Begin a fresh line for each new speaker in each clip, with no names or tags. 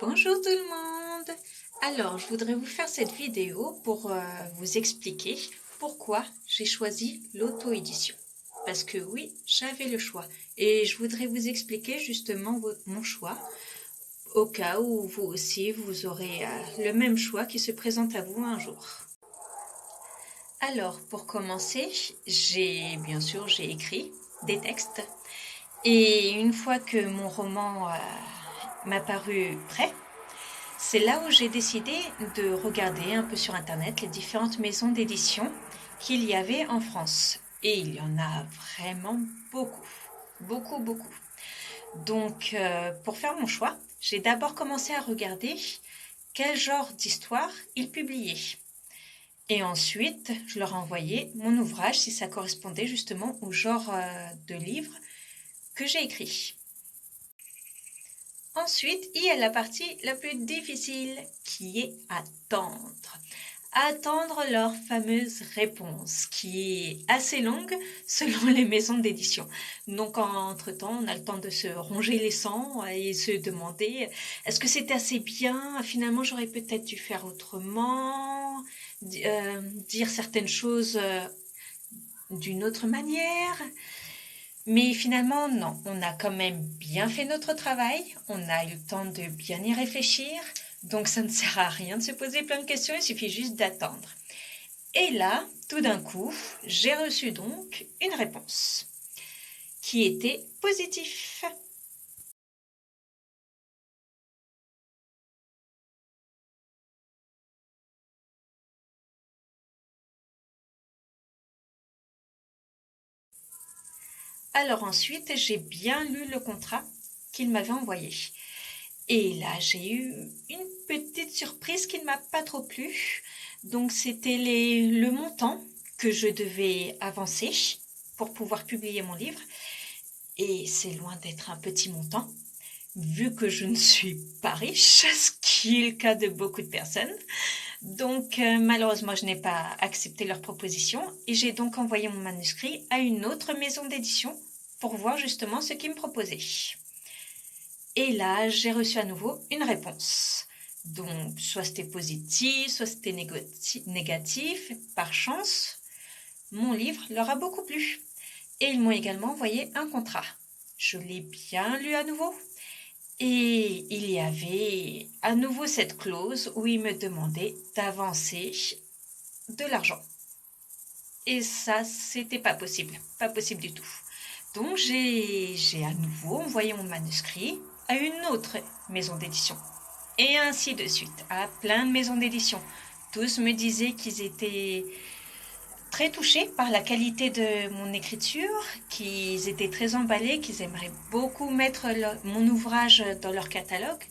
Bonjour tout le monde! Alors, je voudrais vous faire cette vidéo pour vous expliquer pourquoi j'ai choisi l'auto-édition. Parce que oui, j'avais le choix. Et je voudrais vous expliquer justement mon choix, au cas où vous aussi, vous aurez le même choix qui se présente à vous un jour. Alors, pour commencer, bien sûr, j'ai écrit des textes. Et une fois que mon roman m'a paru prêt, c'est là où j'ai décidé de regarder un peu sur Internet les différentes maisons d'édition qu'il y avait en France. Et il y en a vraiment beaucoup, beaucoup, beaucoup. Donc, pour faire mon choix, j'ai d'abord commencé à regarder quel genre d'histoire ils publiaient. Et ensuite, je leur ai envoyé mon ouvrage si ça correspondait justement au genre de livre que j'ai écrit. Ensuite, il y a la partie la plus difficile qui est attendre. Attendre leur fameuse réponse qui est assez longue selon les maisons d'édition. Donc entre-temps, on a le temps de se ronger les sangs et se demander est-ce que c'était assez bien? Finalement, j'aurais peut-être dû faire autrement, dire certaines choses d'une autre manière. Mais finalement, non, on a quand même bien fait notre travail, on a eu le temps de bien y réfléchir, donc ça ne sert à rien de se poser plein de questions, il suffit juste d'attendre. Et là, tout d'un coup, j'ai reçu donc une réponse qui était positive. Alors ensuite, j'ai bien lu le contrat qu'il m'avait envoyé. Et là, j'ai eu une petite surprise qui ne m'a pas trop plu. Donc, c'était le montant que je devais avancer pour pouvoir publier mon livre. Et c'est loin d'être un petit montant, vu que je ne suis pas riche, ce qui est le cas de beaucoup de personnes. Donc, malheureusement, je n'ai pas accepté leur proposition et j'ai donc envoyé mon manuscrit à une autre maison d'édition pour voir justement ce qu'ils me proposaient. Et là, j'ai reçu à nouveau une réponse. Donc, soit c'était positif, soit c'était négatif. Par chance, mon livre leur a beaucoup plu. Et ils m'ont également envoyé un contrat. Je l'ai bien lu à nouveau. Et il y avait à nouveau cette clause où ils me demandaient d'avancer de l'argent. Et ça, c'était pas possible. Pas possible du tout. Donc, j'ai à nouveau envoyé mon manuscrit à une autre maison d'édition. Et ainsi de suite, à plein de maisons d'édition. Tous me disaient qu'ils étaient très touchés par la qualité de mon écriture, qu'ils étaient très emballés, qu'ils aimeraient beaucoup mettre mon ouvrage dans leur catalogue.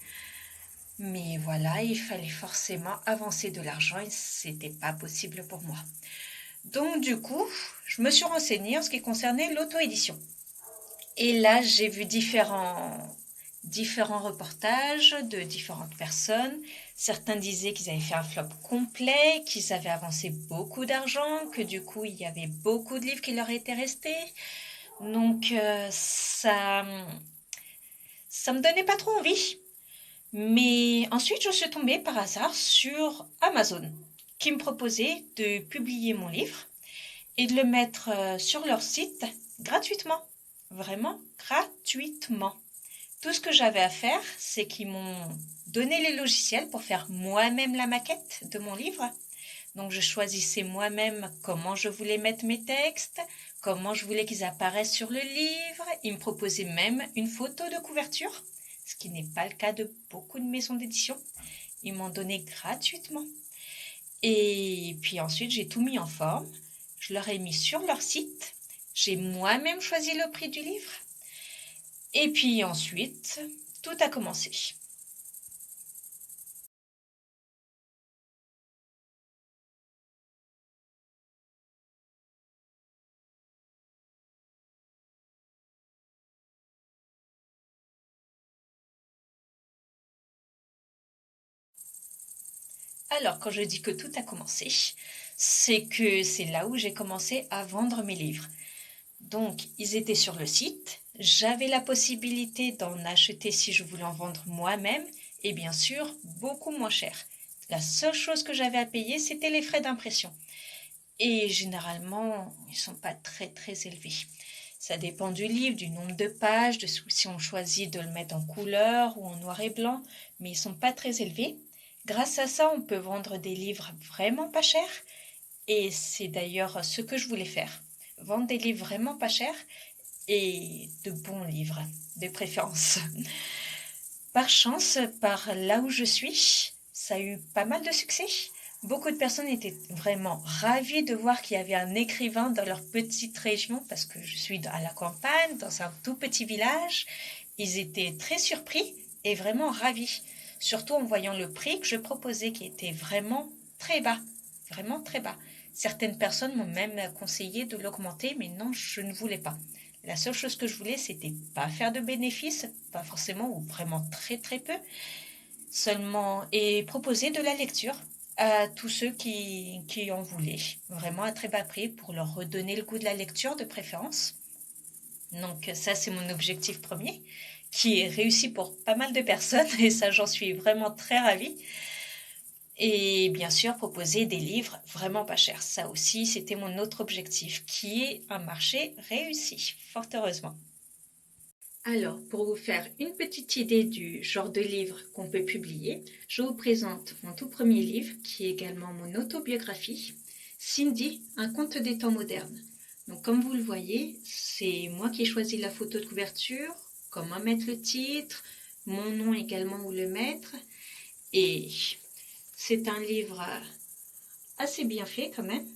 Mais voilà, il fallait forcément avancer de l'argent et c'était pas possible pour moi. Donc du coup, je me suis renseignée en ce qui concernait l'auto-édition. Et là, j'ai vu différents reportages de différentes personnes. Certains disaient qu'ils avaient fait un flop complet, qu'ils avaient avancé beaucoup d'argent, que du coup, il y avait beaucoup de livres qui leur étaient restés. Donc, ça me donnait pas trop envie. Mais ensuite, je suis tombée par hasard sur Amazon, qui me proposait de publier mon livre et de le mettre sur leur site gratuitement. Vraiment gratuitement. Tout ce que j'avais à faire, c'est qu'ils m'ont donné les logiciels pour faire moi-même la maquette de mon livre. Donc je choisissais moi-même comment je voulais mettre mes textes, comment je voulais qu'ils apparaissent sur le livre. Ils me proposaient même une photo de couverture, ce qui n'est pas le cas de beaucoup de maisons d'édition. Ils m'ont donné gratuitement. Et puis ensuite, j'ai tout mis en forme. Je leur ai mis sur leur site. J'ai moi-même choisi le prix du livre. Et puis ensuite, tout a commencé. Alors, quand je dis que tout a commencé, c'est que c'est là où j'ai commencé à vendre mes livres. Donc, ils étaient sur le site, J'avais la possibilité d'en acheter si je voulais en vendre moi-même et bien sûr beaucoup moins cher. La seule chose que j'avais à payer, c'était les frais d'impression. Et généralement, ils ne sont pas très très élevés. Ça dépend du livre, du nombre de pages, de si on choisit de le mettre en couleur ou en noir et blanc, mais ils ne sont pas très élevés. Grâce à ça, on peut vendre des livres vraiment pas chers. Et c'est d'ailleurs ce que je voulais faire. Vendre des livres vraiment pas chers et de bons livres, de préférence. Par chance, par là où je suis, ça a eu pas mal de succès. Beaucoup de personnes étaient vraiment ravies de voir qu'il y avait un écrivain dans leur petite région, parce que je suis à la campagne, dans un tout petit village. Ils étaient très surpris et vraiment ravis, surtout en voyant le prix que je proposais, qui était vraiment très bas, vraiment très bas. Certaines personnes m'ont même conseillé de l'augmenter, mais non, je ne voulais pas. La seule chose que je voulais, c'était pas faire de bénéfices, pas forcément ou vraiment très très peu, seulement et proposer de la lecture à tous ceux qui en voulaient, vraiment à très bas prix pour leur redonner le goût de la lecture de préférence. Donc ça, c'est mon objectif premier, qui est réussi pour pas mal de personnes et ça, j'en suis vraiment très ravie. Et bien sûr, proposer des livres vraiment pas chers. Ça aussi, c'était mon autre objectif, qui est un marché réussi, fort heureusement. Alors, pour vous faire une petite idée du genre de livre qu'on peut publier, je vous présente mon tout premier livre, qui est également mon autobiographie, Cindy, un conte des temps modernes. Donc, comme vous le voyez, c'est moi qui ai choisi la photo de couverture, comment mettre le titre, mon nom également où le mettre. Et c'est un livre assez bien fait quand même.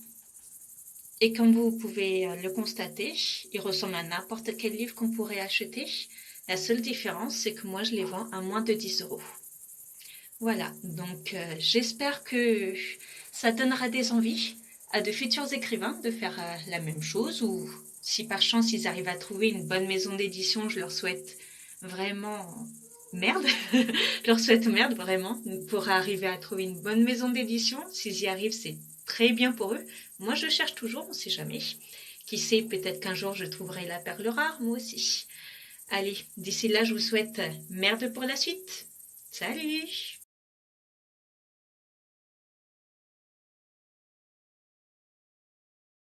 Et comme vous pouvez le constater, il ressemble à n'importe quel livre qu'on pourrait acheter. La seule différence, c'est que moi, je les vends à moins de 10 euros. Voilà, donc j'espère que ça donnera des envies à de futurs écrivains de faire la même chose, ou si par chance ils arrivent à trouver une bonne maison d'édition, je leur souhaite vraiment merde. Je leur souhaite merde vraiment pour arriver à trouver une bonne maison d'édition. S'ils y arrivent, c'est très bien pour eux. Moi, je cherche toujours, on ne sait jamais. Qui sait, peut-être qu'un jour je trouverai la perle rare, moi aussi. Allez, d'ici là, je vous souhaite merde pour la suite. Salut!